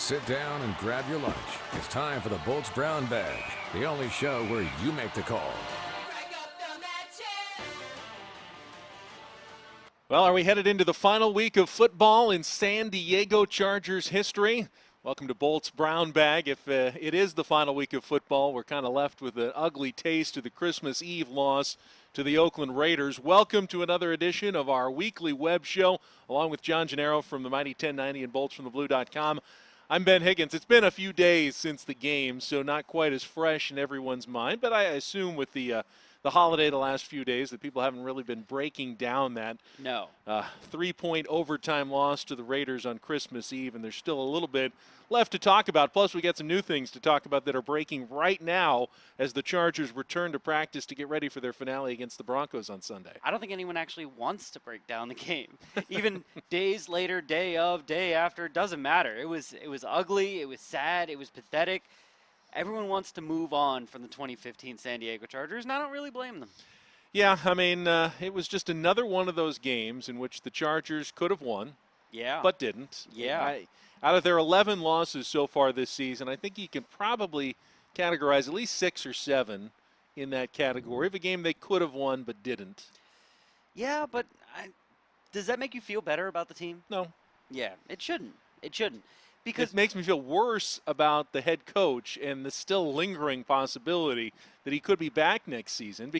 Sit down and grab your lunch. It's time for the Bolts Brown Bag, the only show where you make the call. Well, are we headed into the final week of football in San Diego Chargers history? Welcome to Bolts Brown Bag. If it is the final week of football, we're kind of left with an ugly taste of the Christmas Eve loss to the Oakland Raiders. Welcome to another edition of our weekly web show, along with John Gennaro from the Mighty 1090 and BoltsFromTheBlue.com. I'm Ben Higgins. It's been a few days since the game, so not quite as fresh in everyone's mind, but I assume with the holiday the last few days that people haven't really been breaking down that 3-point overtime loss to the Raiders on Christmas Eve, and there's still a little bit left to talk about. Plus, we got some new things to talk about that are breaking right now as the Chargers return to practice to get ready for their finale against the Broncos on Sunday. I don't think anyone actually wants to break down the game. Even days later, day of, day after, it doesn't matter. It was ugly, it was sad, it was pathetic. Everyone wants to move on from the 2015 San Diego Chargers, and I don't really blame them. Yeah, I mean, it was just another one of those games in which the Chargers could have won, but didn't. Yeah. Out of their 11 losses so far this season, I think you can probably categorize at least 6 or 7 in that category of a game they could have won but didn't. Yeah, but does that make you feel better about the team? No. Yeah, it shouldn't. It shouldn't. Because it makes me feel worse about the head coach and the still lingering possibility that he could be back next season.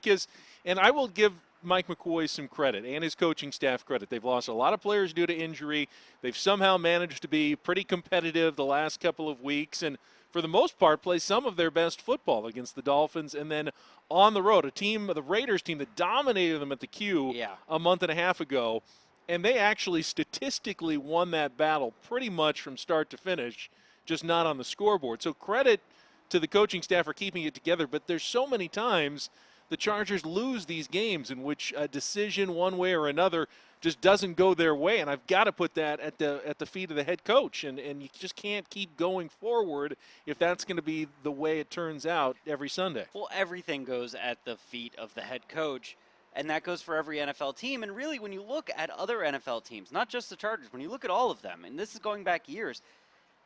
And I will give Mike McCoy some credit and his coaching staff credit. They've lost a lot of players due to injury. They've somehow managed to be pretty competitive the last couple of weeks and, for the most part, play some of their best football against the Dolphins. And then on the road, the Raiders team that dominated them at the Q a month and a half ago. And they actually statistically won that battle pretty much from start to finish, just not on the scoreboard. So credit to the coaching staff for keeping it together. But there's so many times the Chargers lose these games in which a decision one way or another just doesn't go their way. And I've got to put that at the feet of the head coach. And you just can't keep going forward if that's going to be the way it turns out every Sunday. Well, everything goes at the feet of the head coach. And that goes for every NFL team. And really, when you look at other NFL teams, not just the Chargers, when you look at all of them, and this is going back years,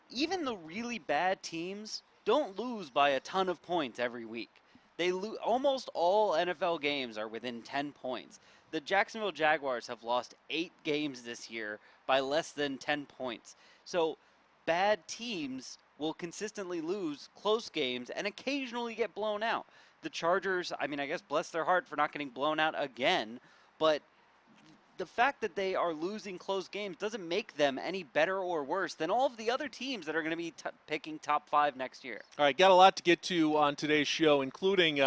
even the really bad teams don't lose by a ton of points every week. Almost all NFL games are within 10 points. The Jacksonville Jaguars have lost 8 games this year by less than 10 points. So bad teams will consistently lose close games and occasionally get blown out. The Chargers, I guess bless their heart for not getting blown out again, but the fact that they are losing close games doesn't make them any better or worse than all of the other teams that are going to be picking top 5 next year. All right, got a lot to get to on today's show, including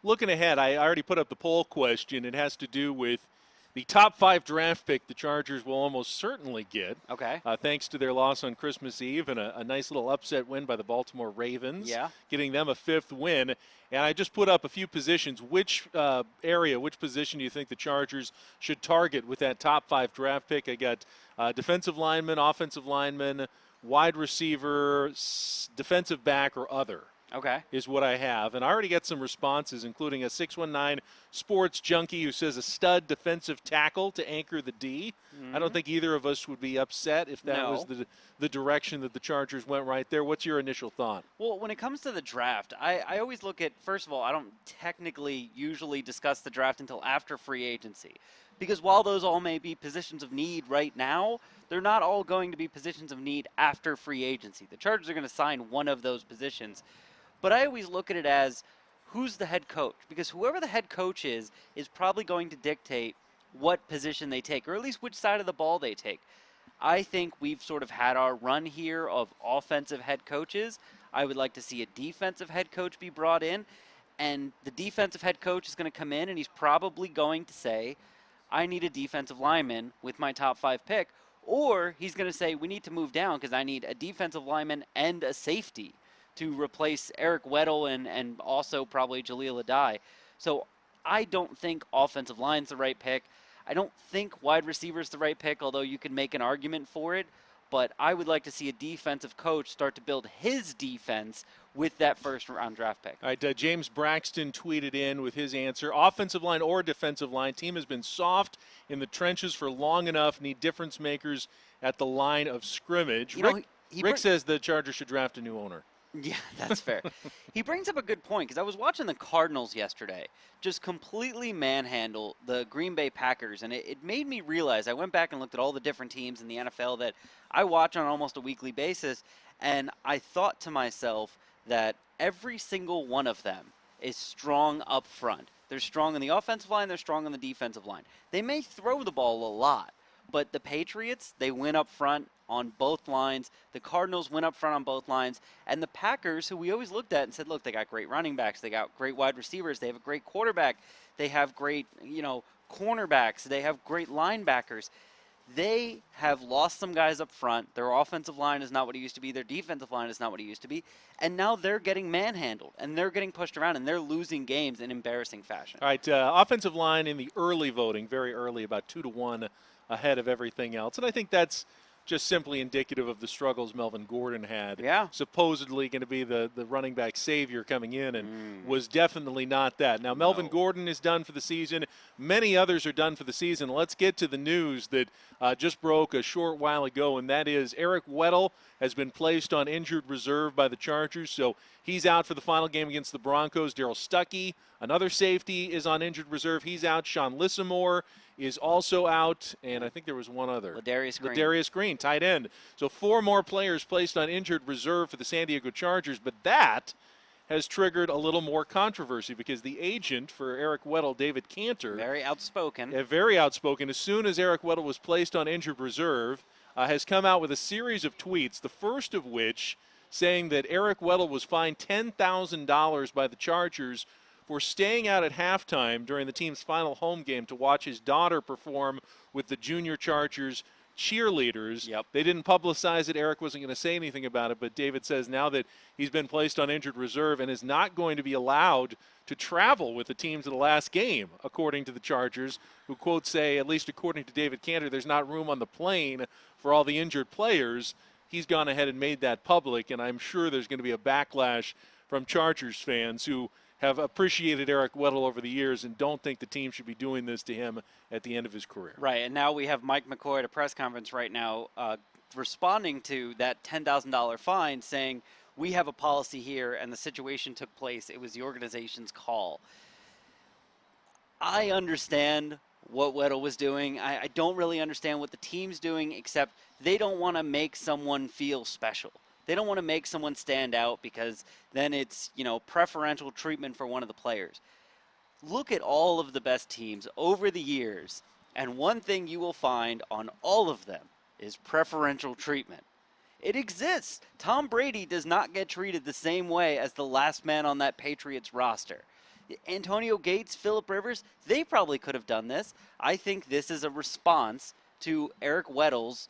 looking ahead. I already put up the poll question. It has to do with the top 5 draft pick the Chargers will almost certainly get. Okay. Thanks to their loss on Christmas Eve and a nice little upset win by the Baltimore Ravens. Yeah. Getting them a 5th win. And I just put up a few positions. Which position do you think the Chargers should target with that top 5 draft pick? I got defensive lineman, offensive lineman, wide receiver, defensive back, or other. Okay. Is what I have. And I already got some responses, including a 619 sports junkie who says a stud defensive tackle to anchor the D. I don't think either of us would be upset if that was the direction that the Chargers went right there. What's your initial thought? Well, when it comes to the draft, I always look at, first of all, I don't technically usually discuss the draft until after free agency. Because while those all may be positions of need right now, they're not all going to be positions of need after free agency. The Chargers are going to sign one of those positions. But I always look at it as who's the head coach, because whoever the head coach is probably going to dictate what position they take, or at least which side of the ball they take. I think we've sort of had our run here of offensive head coaches. I would like to see a defensive head coach be brought in, and the defensive head coach is going to come in and he's probably going to say, I need a defensive lineman with my top 5 pick, or he's going to say, we need to move down because I need a defensive lineman and a safety to replace Eric Weddle and also probably Jaleel Adai. So I don't think offensive line's the right pick. I don't think wide receiver's the right pick, although you can make an argument for it. But I would like to see a defensive coach start to build his defense with that first-round draft pick. All right, James Braxton tweeted in with his answer. Offensive line or defensive line, team has been soft in the trenches for long enough, need difference makers at the line of scrimmage. Rick says the Chargers should draft a new owner. Yeah, that's fair. He brings up a good point because I was watching the Cardinals yesterday just completely manhandle the Green Bay Packers, and it made me realize, I went back and looked at all the different teams in the NFL that I watch on almost a weekly basis, and I thought to myself that every single one of them is strong up front. They're strong on the offensive line, they're strong on the defensive line. They may throw the ball a lot, but the Patriots, they win up front on both lines. The Cardinals win up front on both lines. And the Packers, who we always looked at and said, look, they got great running backs. They got great wide receivers. They have a great quarterback. They have great, cornerbacks. They have great linebackers. They have lost some guys up front. Their offensive line is not what it used to be. Their defensive line is not what it used to be. And now they're getting manhandled, and they're getting pushed around, and they're losing games in embarrassing fashion. All right, offensive line in the early voting, very early, about 2-1 ahead of everything else. And I think that's just simply indicative of the struggles Melvin Gordon had. Yeah. Supposedly going to be the running back savior coming in, and was definitely not that. Now, Melvin Gordon is done for the season. Many others are done for the season. Let's get to the news that just broke a short while ago, and that is Eric Weddle has been placed on injured reserve by the Chargers, so he's out for the final game against the Broncos. Darryl Stuckey, another safety, is on injured reserve. He's out. Sean Lissamore is also out, and I think there was one other. Ladarius Green, tight end. So 4 more players placed on injured reserve for the San Diego Chargers, but that has triggered a little more controversy because the agent for Eric Weddle, David Cantor, very outspoken. Very outspoken. As soon as Eric Weddle was placed on injured reserve, has come out with a series of tweets, the first of which saying that Eric Weddle was fined $10,000 by the Chargers for staying out at halftime during the team's final home game to watch his daughter perform with the junior Chargers cheerleaders. Yep. They didn't publicize it. Eric wasn't going to say anything about it, but David says now that he's been placed on injured reserve and is not going to be allowed to travel with the team to the last game, according to the Chargers, who, quote, say, at least according to David Cantor, there's not room on the plane for all the injured players. He's gone ahead and made that public, and I'm sure there's going to be a backlash from Chargers fans who have appreciated Eric Weddle over the years and don't think the team should be doing this to him at the end of his career. Right, and now we have Mike McCoy at a press conference right now responding to that $10,000 fine, saying, we have a policy here and the situation took place. It was the organization's call. I understand what Weddle was doing. I don't really understand what the team's doing, except they don't want to make someone feel special. They don't want to make someone stand out because then it's, preferential treatment for one of the players. Look at all of the best teams over the years, and one thing you will find on all of them is preferential treatment. It exists. Tom Brady does not get treated the same way as the last man on that Patriots roster. Antonio Gates, Phillip Rivers, they probably could have done this. I think this is a response to Eric Weddle's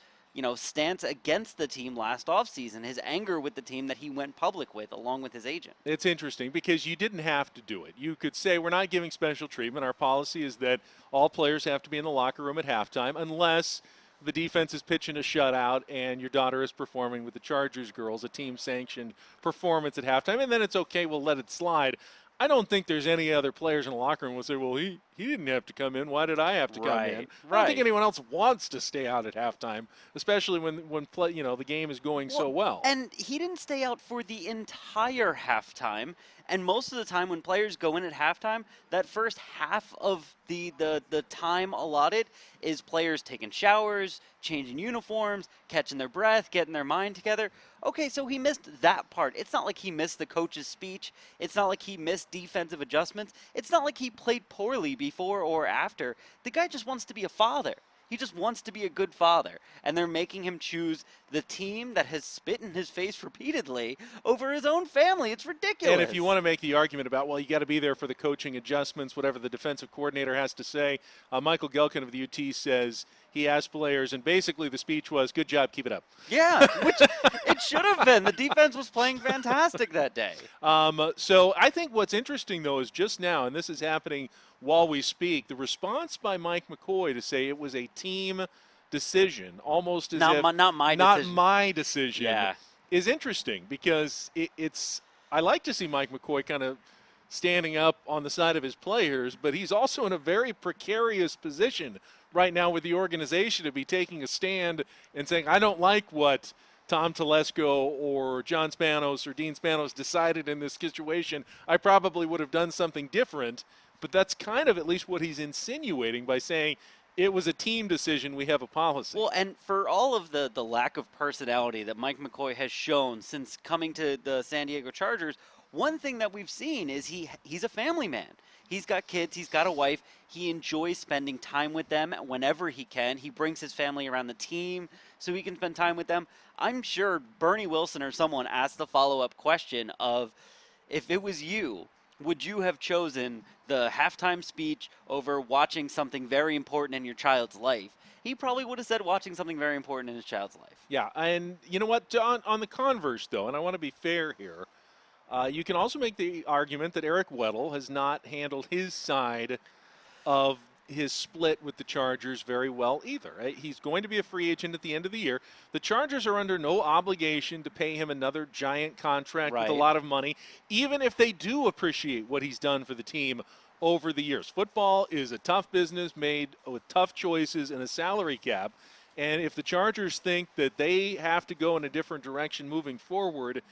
stance against the team last offseason, his anger with the team that he went public with along with his agent. It's interesting because you didn't have to do it. You could say we're not giving special treatment. Our policy is that all players have to be in the locker room at halftime unless the defense is pitching a shutout and your daughter is performing with the Chargers girls, a team-sanctioned performance at halftime, and then it's okay, we'll let it slide. I don't think there's any other players in the locker room who will say, well, he didn't have to come in. Why did I have to come in? I don't think anyone else wants to stay out at halftime, especially when the game is going so well. And he didn't stay out for the entire halftime. And most of the time when players go in at halftime, that first half of the time allotted is players taking showers, changing uniforms, catching their breath, getting their mind together. Okay, so he missed that part. It's not like he missed the coach's speech. It's not like he missed defensive adjustments. It's not like he played poorly before or after. The guy just wants to be a father. He just wants to be a good father. And they're making him choose the team that has spit in his face repeatedly over his own family. It's ridiculous. And if you want to make the argument about, well, you got to be there for the coaching adjustments, whatever the defensive coordinator has to say, Michael Gelkin of the UT says he asked players, and basically the speech was, good job, keep it up. Yeah, which it should have been. The defense was playing fantastic that day. So I think what's interesting, though, is just now, and this is happening while we speak, the response by Mike McCoy to say it was a team decision, almost as not my decision, is interesting because it's – I like to see Mike McCoy kind of standing up on the side of his players, but he's also in a very precarious position right now with the organization to be taking a stand and saying, I don't like what Tom Telesco or John Spanos or Dean Spanos decided in this situation, I probably would have done something different. But that's kind of at least what he's insinuating by saying it was a team decision. We have a policy. Well, and for all of the lack of personality that Mike McCoy has shown since coming to the San Diego Chargers, one thing that we've seen is he's a family man. He's got kids. He's got a wife. He enjoys spending time with them whenever he can. He brings his family around the team so he can spend time with them. I'm sure Bernie Wilson or someone asked the follow-up question of, if it was you, would you have chosen the halftime speech over watching something very important in your child's life? He probably would have said watching something very important in his child's life. Yeah, and you know what? On the converse, though, and I want to be fair here, you can also make the argument that Eric Weddle has not handled his side of his split with the Chargers very well either. Right? He's going to be a free agent at the end of the year. The Chargers are under no obligation to pay him another giant contract with a lot of money, even if they do appreciate what he's done for the team over the years. Football is a tough business made with tough choices and a salary cap. And if the Chargers think that they have to go in a different direction moving forward,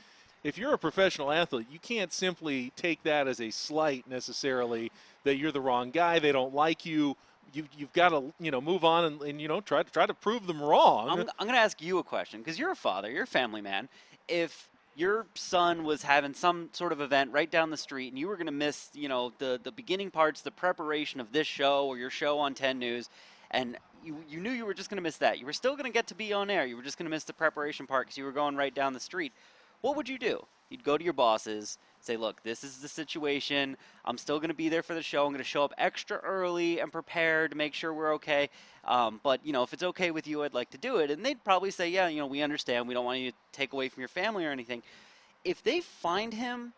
if you're a professional athlete, you can't simply take that as a slight necessarily that you're the wrong guy, they don't like you. You've got to, move on and try to prove them wrong. I'm going to ask you a question because you're a father, you're a family man. If your son was having some sort of event right down the street and you were going to miss, the beginning parts, the preparation of this show or your show on 10 News, and you knew you were just going to miss that. You were still going to get to be on air. You were just going to miss the preparation part because you were going right down the street. What would you do? You'd go to your bosses, say, look, this is the situation. I'm still going to be there for the show. I'm going to show up extra early and prepared to make sure we're okay. But, if it's okay with you, I'd like to do it. And they'd probably say, yeah, we understand. We don't want you to take away from your family or anything. If they find him,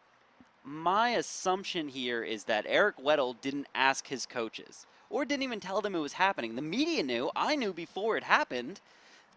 my assumption here is that Eric Weddle didn't ask his coaches or didn't even tell them it was happening. The media knew. I knew before it happened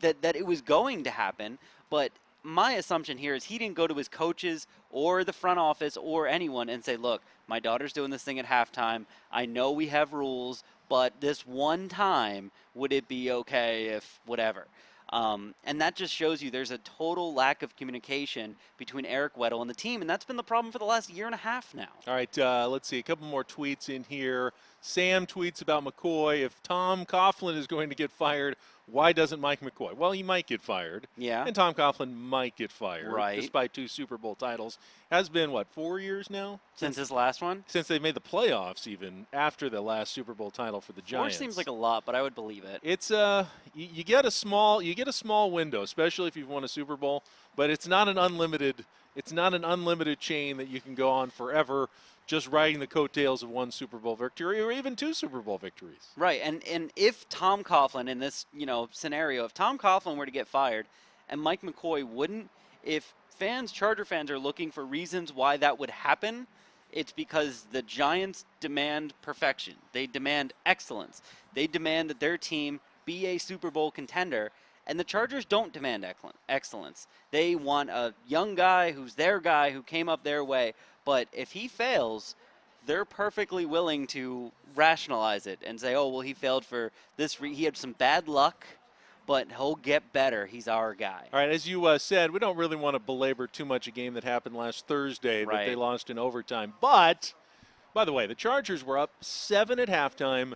that it was going to happen. But my assumption here is he didn't go to his coaches or the front office or anyone and say, look, my daughter's doing this thing at halftime. I know we have rules, but this one time, would it be okay if whatever? And that just shows you there's a total lack of communication between Eric Weddle and the team, and that's been the problem for the last year and a half now. All right, let's see. A couple more tweets in here. Sam tweets about McCoy. If Tom Coughlin is going to get fired, why doesn't Mike McCoy? Well, he might get fired. Yeah. And Tom Coughlin might get fired. Right. Despite 2 Super Bowl titles. Has been, 4 years now? Since his last one? Since they made the playoffs even after the last Super Bowl title for the Giants. 4 seems like a lot, but I would believe it. It's you get a small window, especially if you've won a Super Bowl, but it's not an unlimited chain that you can go on forever just riding the coattails of 1 Super Bowl victory or even 2 Super Bowl victories. Right, and if Tom Coughlin in this scenario, if Tom Coughlin were to get fired and Mike McCoy wouldn't, if Charger fans are looking for reasons why that would happen, it's because the Giants demand perfection. They demand excellence. They demand that their team be a Super Bowl contender, and the Chargers don't demand excellence. They want a young guy who's their guy who came up their way. But if he fails, they're perfectly willing to rationalize it and say, oh, well, he failed for this. He had some bad luck, but he'll get better. He's our guy. All right, as you said, we don't really want to belabor too much a game that happened last Thursday that they lost in overtime. But, by the way, the Chargers were up 7 at halftime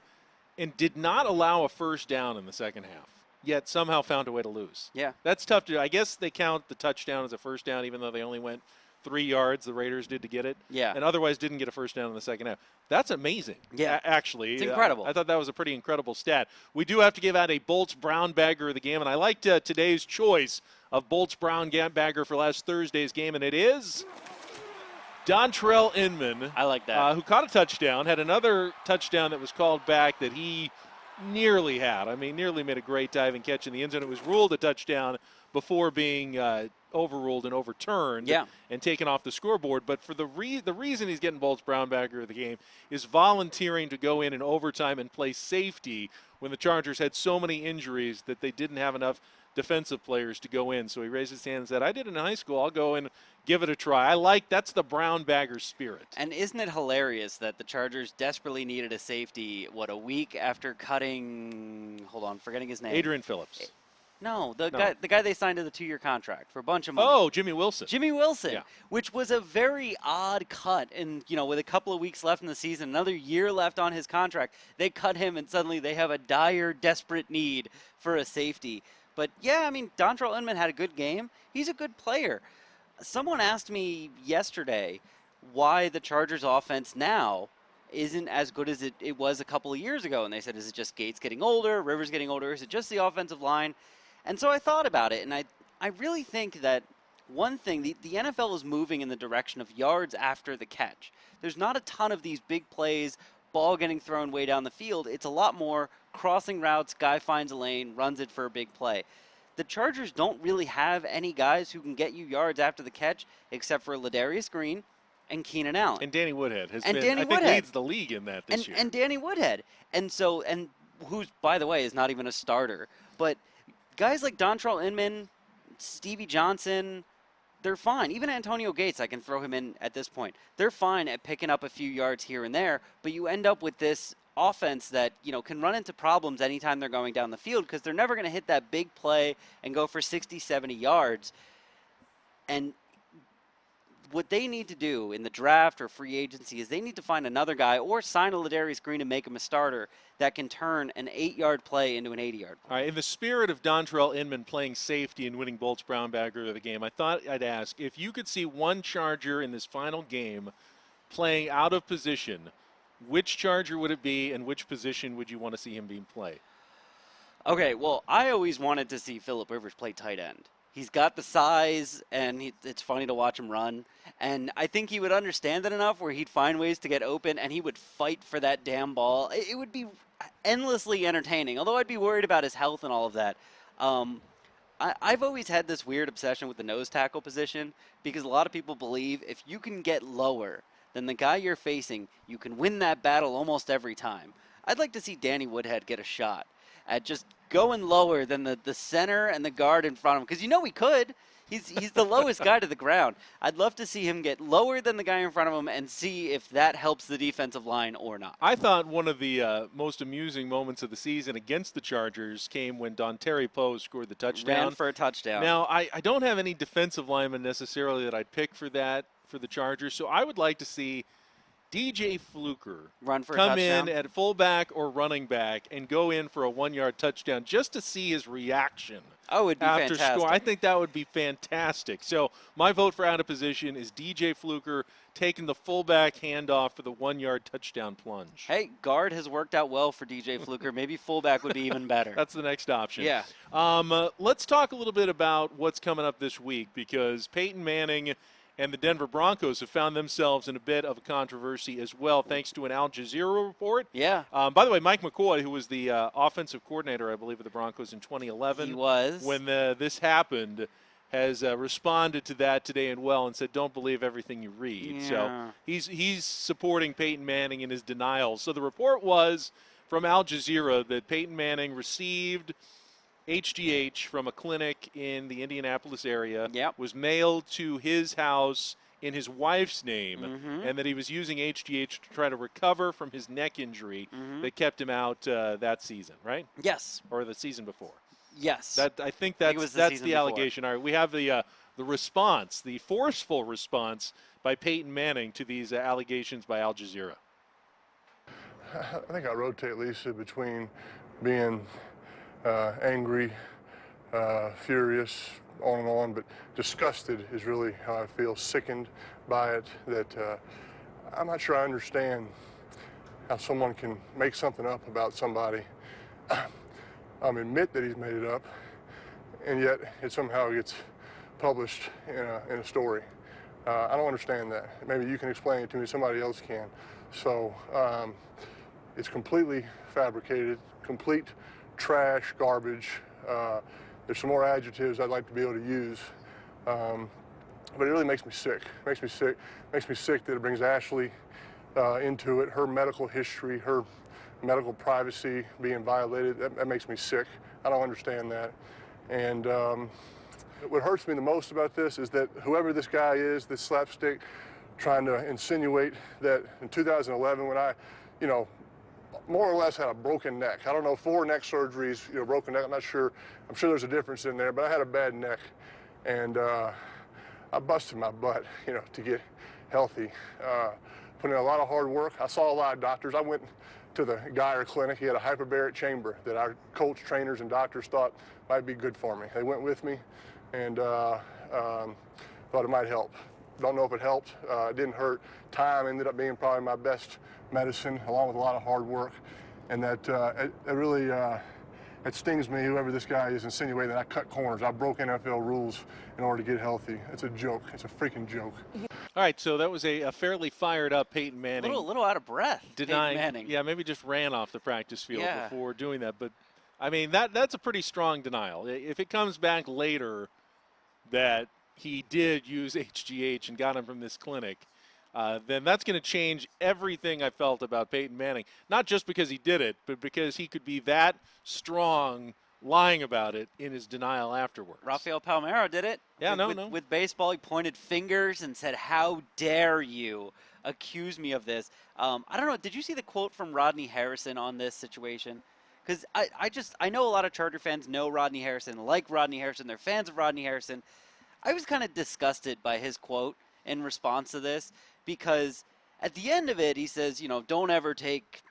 and did not allow a first down in the second half, yet somehow found a way to lose. Yeah. That's tough to do. I guess they count the touchdown as a first down, even though they only went 3 yards, the Raiders did to get it. Yeah. And otherwise didn't get a first down in the second half. That's amazing. Yeah. Actually. It's incredible. I thought that was a pretty incredible stat. We do have to give out a Bolts Brown Bagger of the game, and I liked today's choice of Bolts Brown Bagger for last Thursday's game, and it is Dontrell Inman. I like that. Who caught a touchdown, had another touchdown that was called back that he nearly had. I mean, nearly made a great diving catch in the end zone. It was ruled a touchdown before being overruled and overturned and taken off the scoreboard. But for the reason he's getting Bolts Brown Bagger of the game is volunteering to go in overtime and play safety when the Chargers had so many injuries that they didn't have enough defensive players to go in. So he raised his hand and said, I did it in high school. I'll go and give it a try. That's the Brown Bagger spirit. And isn't it hilarious that the Chargers desperately needed a safety, a week after cutting, forgetting his name. Adrian Phillips. No, the No. guy they signed to the 2-year contract for a bunch of money. Oh, Jimmy Wilson. Jimmy Wilson, Yeah. which was a very odd cut. And, with a couple of weeks left in the season, another year left on his contract, they cut him and suddenly they have a dire, desperate need for a safety. But, yeah, I mean, Dontrell Inman had a good game. He's a good player. Someone asked me yesterday why the Chargers offense now isn't as good as it was a couple of years ago. And they said, is it just Gates getting older, Rivers getting older? Is it just the offensive line? And so I thought about it, and I really think that one thing, the NFL is moving in the direction of yards after the catch. There's not a ton of these big plays, ball getting thrown way down the field. It's a lot more crossing routes, guy finds a lane, runs it for a big play. The Chargers don't really have any guys who can get you yards after the catch except for Ladarius Green and Keenan Allen. And Danny Woodhead Danny think Woodhead. leads the league in that this year. And Danny Woodhead. And who's, by the way, is not even a starter. But guys like Dontrell Inman, Stevie Johnson, they're fine. Even Antonio Gates, I can throw him in at this point. They're fine at picking up a few yards here and there, but you end up with this offense that, can run into problems anytime they're going down the field because they're never going to hit that big play and go for 60, 70 yards. And what they need to do in the draft or free agency is they need to find another guy or sign a Ladarius Green and make him a starter that can turn an 8-yard play into an 80-yard play. All right, in the spirit of Dontrell Inman playing safety and winning Bolts Brown Bagger of the game, I thought I'd ask, if you could see one Charger in this final game playing out of position, which Charger would it be and which position would you want to see him being played? Okay, well, I always wanted to see Phillip Rivers play tight end. He's got the size, and it's funny to watch him run. And I think he would understand it enough where he'd find ways to get open, and he would fight for that damn ball. It would be endlessly entertaining, although I'd be worried about his health and all of that. I've always had this weird obsession with the nose tackle position because a lot of people believe if you can get lower than the guy you're facing, you can win that battle almost every time. I'd like to see Danny Woodhead get a shot at just going lower than the center and the guard in front of him, because he could. He's the lowest guy to the ground. I'd love to see him get lower than the guy in front of him and see if that helps the defensive line or not. I thought one of the most amusing moments of the season against the Chargers came when Dontari Poe scored the touchdown. Ran for a touchdown. Now, I don't have any defensive linemen necessarily that I'd pick for the Chargers, so I would like to see DJ Fluker come in at fullback or running back and go in for a 1-yard touchdown just to see his reaction. Oh, it'd be after fantastic. score. I think that would be fantastic. So my vote for out of position is DJ Fluker taking the fullback handoff for the 1-yard touchdown plunge. Hey, guard has worked out well for DJ Fluker. Maybe fullback would be even better. That's the next option. Yeah. Let's talk a little bit about what's coming up this week, because Peyton Manning and the Denver Broncos have found themselves in a bit of a controversy as well, thanks to an Al Jazeera report. Yeah. By the way, Mike McCoy, who was the offensive coordinator, I believe, of the Broncos in 2011. He was. When this happened, has responded to that today and said, don't believe everything you read. Yeah. So he's supporting Peyton Manning in his denial. So the report was from Al Jazeera that Peyton Manning received HGH from a clinic in the Indianapolis area, was mailed to his house in his wife's name, and that he was using HGH to try to recover from his neck injury that kept him out that season, right? Yes. Or the season before. Yes. I think that's the allegation. All right, we have the response, the forceful response by Peyton Manning to these allegations by Al Jazeera. I think I rotate, Lisa, between being angry, furious, on and on, but disgusted is really how I feel, sickened by it, that I'm not sure I understand how someone can make something up about somebody, admit that he's made it up, and yet it somehow gets published in a story. I don't understand that. Maybe you can explain it to me, somebody else can. So it's completely fabricated, complete trash, garbage. There's some more adjectives I'd like to be able to use, but it really makes me sick. Makes me sick that it brings Ashley into it, her medical history, her medical privacy being violated. That makes me sick. I don't understand that. And what hurts me the most about this is that whoever this guy is, this slapstick, trying to insinuate that in 2011 when I, more or less had a broken neck. I don't know, 4 neck surgeries, broken neck. I'm not sure. I'm sure there's a difference in there, but I had a bad neck, and I busted my butt, to get healthy. Put in a lot of hard work. I saw a lot of doctors. I went to the Geyer Clinic. He had a hyperbaric chamber that our coach, trainers, and doctors thought might be good for me. They went with me and thought it might help. Don't know if it helped. It didn't hurt. Time ended up being probably my best medicine, along with a lot of hard work. And that it really it stings me, whoever this guy is, insinuating that I cut corners. I broke NFL rules in order to get healthy. It's a joke. It's a freaking joke. All right, so that was a fairly fired up Peyton Manning. A little out of breath. Denying, Peyton Manning. Yeah, maybe just ran off the practice field before doing that. But, I mean, that's a pretty strong denial. If it comes back later that he did use HGH and got him from this clinic, then that's going to change everything I felt about Peyton Manning. Not just because he did it, but because he could be that strong lying about it in his denial afterwards. Rafael Palmeiro did it. Yeah, with baseball, he pointed fingers and said, "How dare you accuse me of this?" I don't know. Did you see the quote from Rodney Harrison on this situation? Because I know a lot of Charger fans know Rodney Harrison, like Rodney Harrison. They're fans of Rodney Harrison. I was kind of disgusted by his quote in response to this, because at the end of it, he says, don't ever take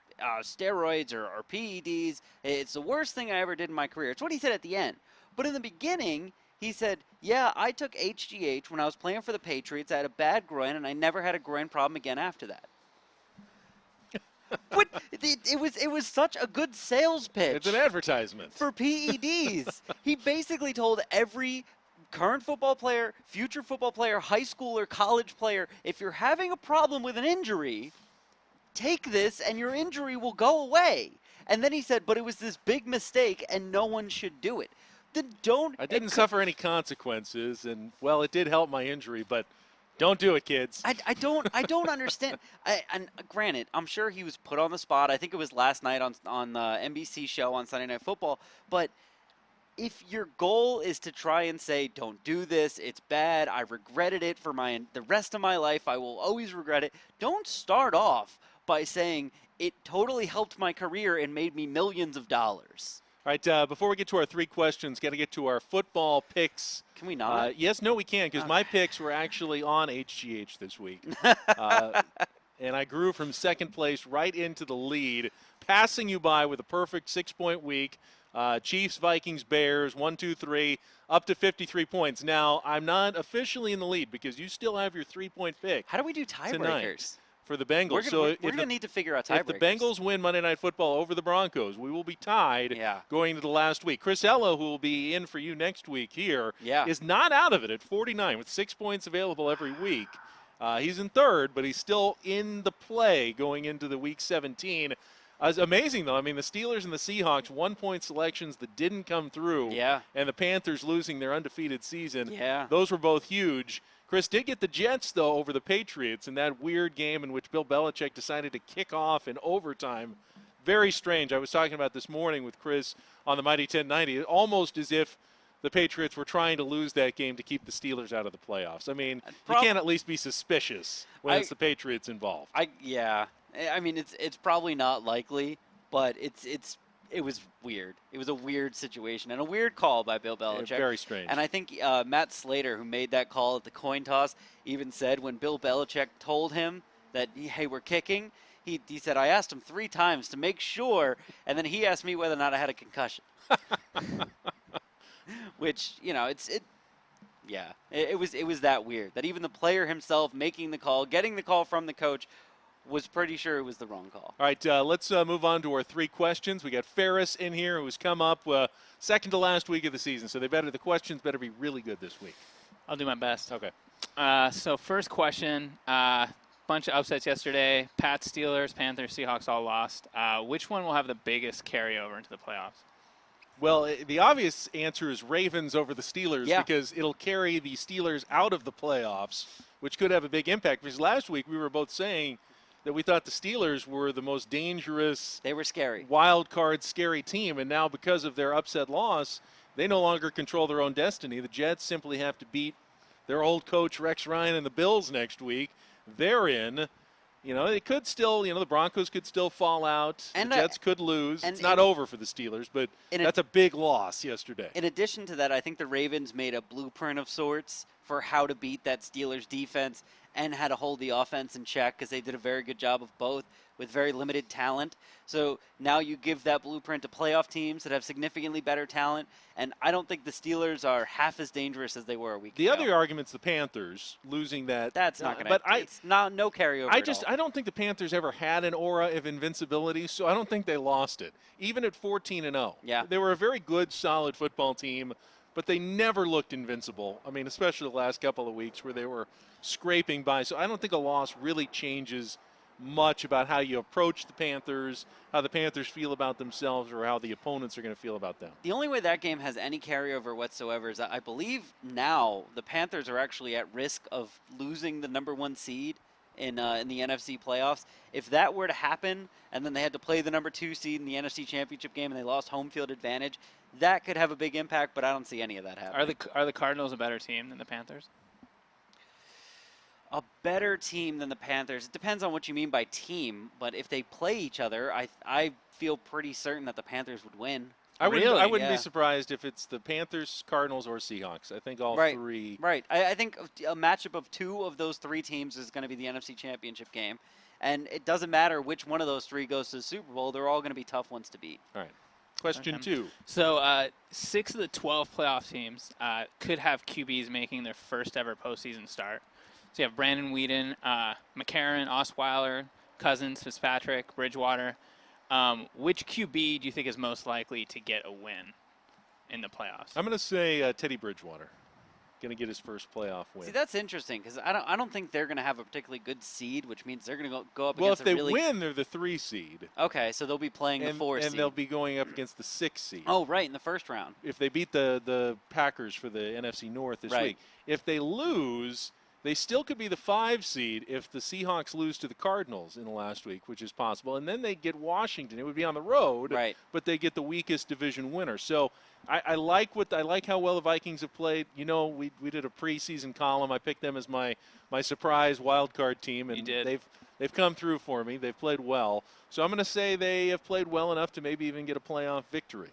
steroids or PEDs. It's the worst thing I ever did in my career. It's what he said at the end. But in the beginning, he said, yeah, I took HGH when I was playing for the Patriots. I had a bad groin, and I never had a groin problem again after that. But it was such a good sales pitch. It's an advertisement. For PEDs. He basically told every current football player, future football player, high school or college player, if you're having a problem with an injury, take this and your injury will go away. And then he said, but it was this big mistake and no one should do it. Then don't. I didn't suffer any consequences, and, well, it did help my injury, but don't do it, kids. I don't understand. And granted, I'm sure he was put on the spot. I think it was last night on the NBC show on Sunday Night Football. But if your goal is to try and say, don't do this, it's bad, I regretted it for the rest of my life, I will always regret it, don't start off by saying it totally helped my career and made me millions of dollars. All right, before we get to our 3 questions, got to get to our football picks. Can we not? Yes, no, we can, because my picks were actually on HGH this week. And I grew from second place right into the lead, passing you by with a perfect 6-point week. Chiefs, Vikings, Bears, 1, 2, 3, up to 53 points. Now, I'm not officially in the lead because you still have your 3-point pick. How do we do tiebreakers? For the Bengals. We're going to need to figure out tiebreakers. If the Bengals win Monday Night Football over the Broncos, we will be tied going into the last week. Chris Ello, who will be in for you next week here, is not out of it at 49 with 6 points available every week. He's in third, but he's still in the play going into the Week 17. It's amazing, though. I mean, the Steelers and the Seahawks, 1-point selections that didn't come through. Yeah. And the Panthers losing their undefeated season. Yeah. Those were both huge. Chris did get the Jets, though, over the Patriots in that weird game in which Bill Belichick decided to kick off in overtime. Very strange. I was talking about this morning with Chris on the Mighty 1090. Almost as if the Patriots were trying to lose that game to keep the Steelers out of the playoffs. I mean, you can't at least be suspicious when it's the Patriots involved. I mean, it's probably not likely, but it was weird. It was a weird situation and a weird call by Bill Belichick. Very strange. And I think Matt Slater, who made that call at the coin toss, even said when Bill Belichick told him that, hey, we're kicking, he said, I asked him 3 times to make sure, and then he asked me whether or not I had a concussion. Which, it was that weird, that even the player himself making the call, getting the call from the coach, was pretty sure it was the wrong call. All right, let's move on to our 3 questions. We got Ferris in here, who's come up second to last week of the season, so the questions better be really good this week. I'll do my best. Okay. So first question, bunch of upsets yesterday. Pats, Steelers, Panthers, Seahawks all lost. Which one will have the biggest carryover into the playoffs? Well, the obvious answer is Ravens over the Steelers because it'll carry the Steelers out of the playoffs, which could have a big impact. Because last week we were both saying that we thought the Steelers were the most dangerous, they were scary, wild card, scary team, and now because of their upset loss, they no longer control their own destiny. The Jets simply have to beat their old coach Rex Ryan and the Bills next week. They're in. It could still, the Broncos could still fall out. And the Jets could lose. and It's not over for the Steelers, but that's a big loss yesterday. In addition to that, I think the Ravens made a blueprint of sorts for how to beat that Steelers defense and how to hold the offense in check, because they did a very good job of both with very limited talent. So now you give that blueprint to playoff teams that have significantly better talent, and I don't think the Steelers are half as dangerous as they were a week ago. The other argument's the Panthers losing that. That's not going to. But it's not no carryover. I don't think the Panthers ever had an aura of invincibility, so I don't think they lost it, even at 14-0. Yeah. They were a very good, solid football team, but they never looked invincible. I mean, especially the last couple of weeks where they were scraping by. So I don't think a loss really changes much about how you approach the Panthers, how the Panthers feel about themselves, or how the opponents are going to feel about them. The only way that game has any carryover whatsoever is that I believe now the Panthers are actually at risk of losing the number 1 seed in the NFC playoffs. If that were to happen, and then they had to play the number 2 seed in the NFC Championship game, and they lost home field advantage, that could have a big impact. But I don't see any of that happening. Are the Cardinals a better team than the Panthers? A better team than the Panthers. It depends on what you mean by team, but if they play each other, I feel pretty certain that the Panthers would win. I wouldn't Yeah. be surprised if it's the Panthers, Cardinals, or Seahawks. I think all three. Right. I think a matchup of 2 of those 3 teams is going to be the NFC Championship game. And it doesn't matter which one of those 3 goes to the Super Bowl. They're all going to be tough ones to beat. All right. Question 2. So 6 of the 12 playoff teams could have QBs making their first ever postseason start. So you have Brandon Weeden, McCarron, Osweiler, Cousins, Fitzpatrick, Bridgewater. Which QB do you think is most likely to get a win in the playoffs? I'm going to say Teddy Bridgewater. Going to get his first playoff win. See, that's interesting because I don't think they're going to have a particularly good seed, which means they're going to go up well, against if they a really... win, they're the 3 seed. Okay, so they'll be playing the 4 seed. And they'll be going up against the 6 seed. Oh, right, in the first round. If they beat the Packers for the NFC North this week. If they lose, they still could be the 5 seed if the Seahawks lose to the Cardinals in the last week, which is possible. And then they get Washington. It would be on the road, but they get the weakest division winner. So I like how well the Vikings have played. We did a preseason column. I picked them as my surprise wild card team, and you did. they've come through for me. They've played well. So I'm going to say they have played well enough to maybe even get a playoff victory.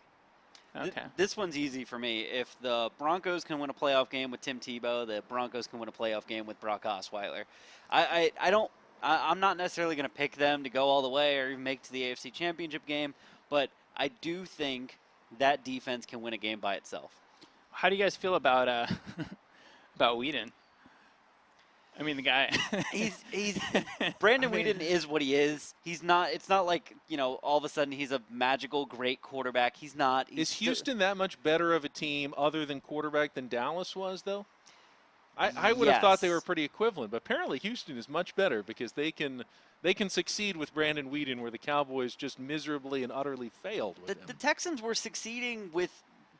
Okay. This one's easy for me. If the Broncos can win a playoff game with Tim Tebow, the Broncos can win a playoff game with Brock Osweiler. I'm not necessarily going to pick them to go all the way or even make it to the AFC Championship game, but I do think that defense can win a game by itself. How do you guys feel about about Weeden? I mean, the guy. he's Brandon Weeden is what he is. He's not. It's not like all of a sudden he's a magical great quarterback. He's not. Is Houston that much better of a team other than quarterback than Dallas was, though? I would have thought they were pretty equivalent, but apparently Houston is much better because they can succeed with Brandon Weeden where the Cowboys just miserably and utterly failed with him. The Texans were succeeding with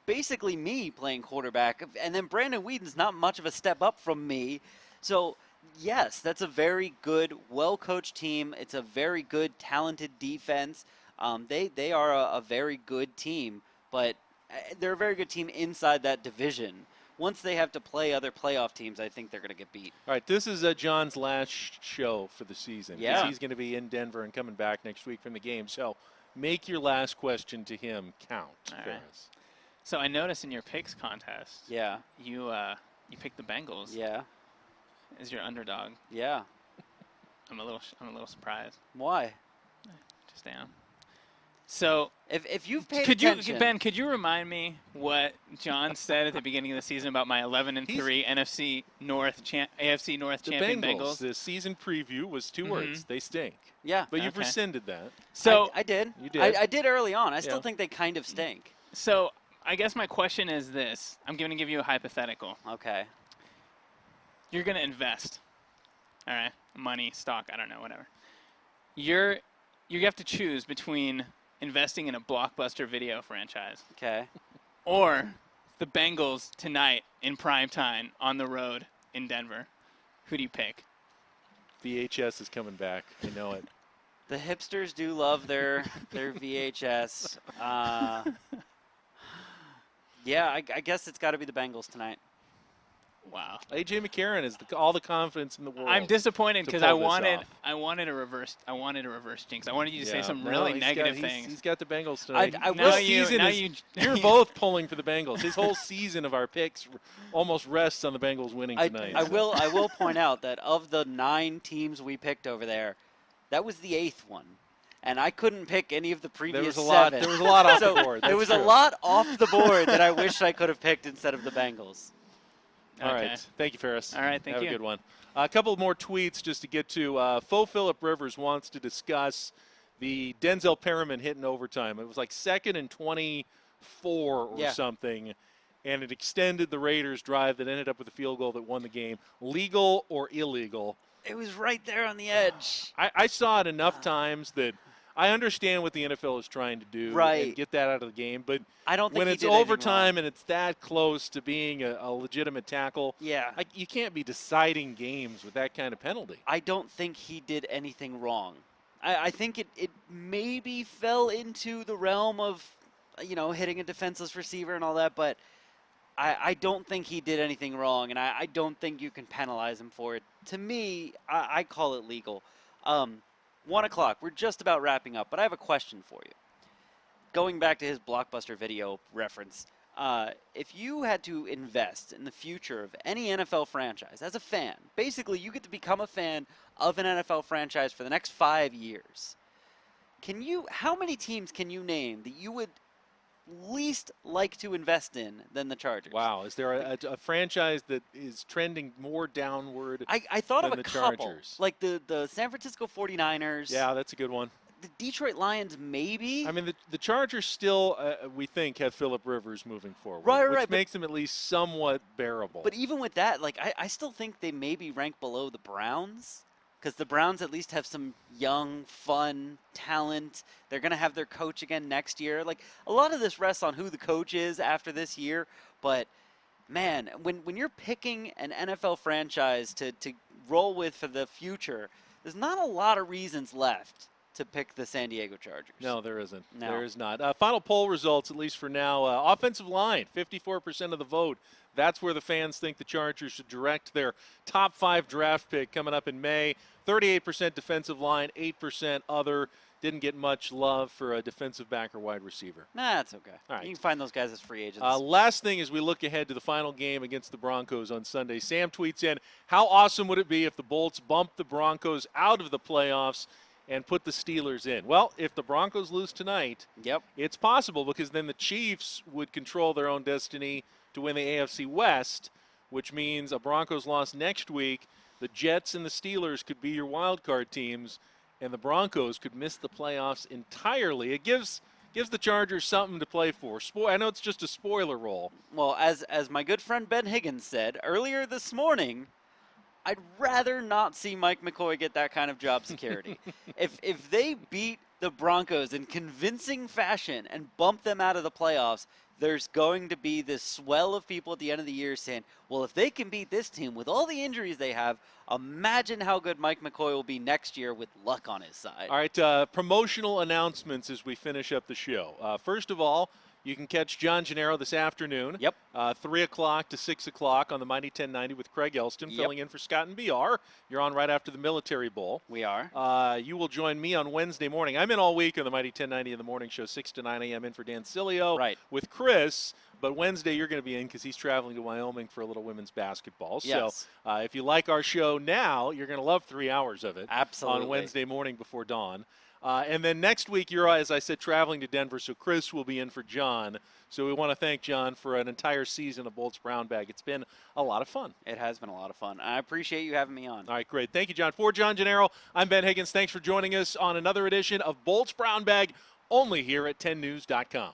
basically me playing quarterback, and then Brandon Weeden's not much of a step up from me. So, yes, that's a very good, well-coached team. It's a very good, talented defense. They are a very good team, but they're a very good team inside that division. Once they have to play other playoff teams, I think they're going to get beat. All right, this is John's last show for the season. Yeah. He's going to be in Denver and coming back next week from the game. So make your last question to him count. All right. So I noticed in your picks contest, you picked the Bengals. Yeah. As your underdog. Yeah. I'm a little surprised. Why? Just am. So if you've paid attention, Ben, could you remind me what John said at the beginning of the season about my 11-3 NFC North AFC North champion Bengals? The season preview was 2 words. They stink. Yeah. But you've rescinded that. So I did. You did. I did early on. I still think they kind of stink. So I guess my question is this. I'm going to give you a hypothetical. Okay. You're going to invest. All right. Money, stock, I don't know, whatever. You have to choose between investing in a blockbuster video franchise. Okay. Or the Bengals tonight in prime time on the road in Denver. Who do you pick? VHS is coming back. I know it. The hipsters do love their VHS. Yeah, I guess it's got to be the Bengals tonight. Wow. A.J. McCarron is all the confidence in the world. I'm disappointed to because pull I this wanted off. I wanted a reverse jinx. I wanted you to say some No, really he's negative got, things. He's got the Bengals tonight. I Now will. You're both pulling for the Bengals. His whole season of our picks almost rests on the Bengals winning tonight. I will point out that of the 9 teams we picked over there, that was the 8th one. And I couldn't pick any of the previous 7. There was a lot off So the board. there That's was a true. lot off the board that I wish I could have picked instead of the Bengals. All Okay. right. Thank you, Ferris. All right, thank Have you. a good one. A couple more tweets just to get to. Faux Phillip Rivers wants to discuss the Denzel Perriman hit in overtime. It was like 2nd and 24 or something, and it extended the Raiders' drive that ended up with a field goal that won the game. Legal or illegal? It was right there on the edge. I saw it enough times that I understand what the NFL is trying to do and get that out of the game, but I don't think when he it's did anything overtime wrong. and it's that close to being a legitimate tackle, Yeah. you can't be deciding games with that kind of penalty. I don't think he did anything wrong. I think it maybe fell into the realm of, hitting a defenseless receiver and all that, but I don't think he did anything wrong, and I don't think you can penalize him for it. To me, I call it legal. 1 o'clock, we're just about wrapping up, but I have a question for you. Going back to his Blockbuster Video reference, if you had to invest in the future of any NFL franchise as a fan, basically you get to become a fan of an NFL franchise for the next 5 years. How many teams can you name that you would least like to invest in than the Chargers? Wow, is there a franchise that is trending more downward? I thought of than a the couple, Chargers? like the San Francisco 49ers. Yeah, that's a good one. The Detroit Lions, maybe. I mean, the Chargers still, we think, have Phillip Rivers moving forward, Right, which makes them at least somewhat bearable. But even with that, I still think they maybe rank below the Browns, because the Browns at least have some young, fun talent. They're going to have their coach again next year. Like, a lot of this rests on who the coach is after this year. But, man, when you're picking an NFL franchise to roll with for the future, there's not a lot of reasons left to pick the San Diego Chargers. No, there isn't. No. There is not. Final poll results, at least for now. Offensive line, 54% of the vote. That's where the fans think the Chargers should direct their top 5 draft pick coming up in May. 38% defensive line, 8% other. Didn't get much love for a defensive back or wide receiver. Nah, that's okay. All right. You can find those guys as free agents. Last thing as we look ahead to the final game against the Broncos on Sunday. Sam tweets in, how awesome would it be if the Bolts bumped the Broncos out of the playoffs and put the Steelers in? Well, if the Broncos lose tonight, it's possible, because then the Chiefs would control their own destiny to win the AFC West, which means a Broncos loss next week. The Jets and the Steelers could be your wild card teams, and the Broncos could miss the playoffs entirely. It gives the Chargers something to play for. I know it's just a spoiler roll. Well, as my good friend Ben Higgins said earlier this morning, I'd rather not see Mike McCoy get that kind of job security. If they beat the Broncos in convincing fashion and bump them out of the playoffs, there's going to be this swell of people at the end of the year saying, well, if they can beat this team with all the injuries they have, imagine how good Mike McCoy will be next year with luck on his side. All right, promotional announcements as we finish up the show. First of all, you can catch John Gennaro this afternoon. 3 o'clock to 6 o'clock on the Mighty 1090 with Craig Elston, filling in for Scott and BR. You're on right after the Military Bowl. We are. You will join me on Wednesday morning. I'm in all week on the Mighty 1090 in the morning show, 6 to 9 a.m. in for Dan Cilio with Chris. But Wednesday you're going to be in because he's traveling to Wyoming for a little women's basketball. Yes. So if you like our show now, you're going to love 3 hours of it. Absolutely. On Wednesday morning before dawn. And then next week, you're, as I said, traveling to Denver, so Chris will be in for John. So we want to thank John for an entire season of Bolts Brown Bag. It's been a lot of fun. It has been a lot of fun. I appreciate you having me on. All right, great. Thank you, John. For John Gennaro, I'm Ben Higgins. Thanks for joining us on another edition of Bolts Brown Bag, only here at 10news.com.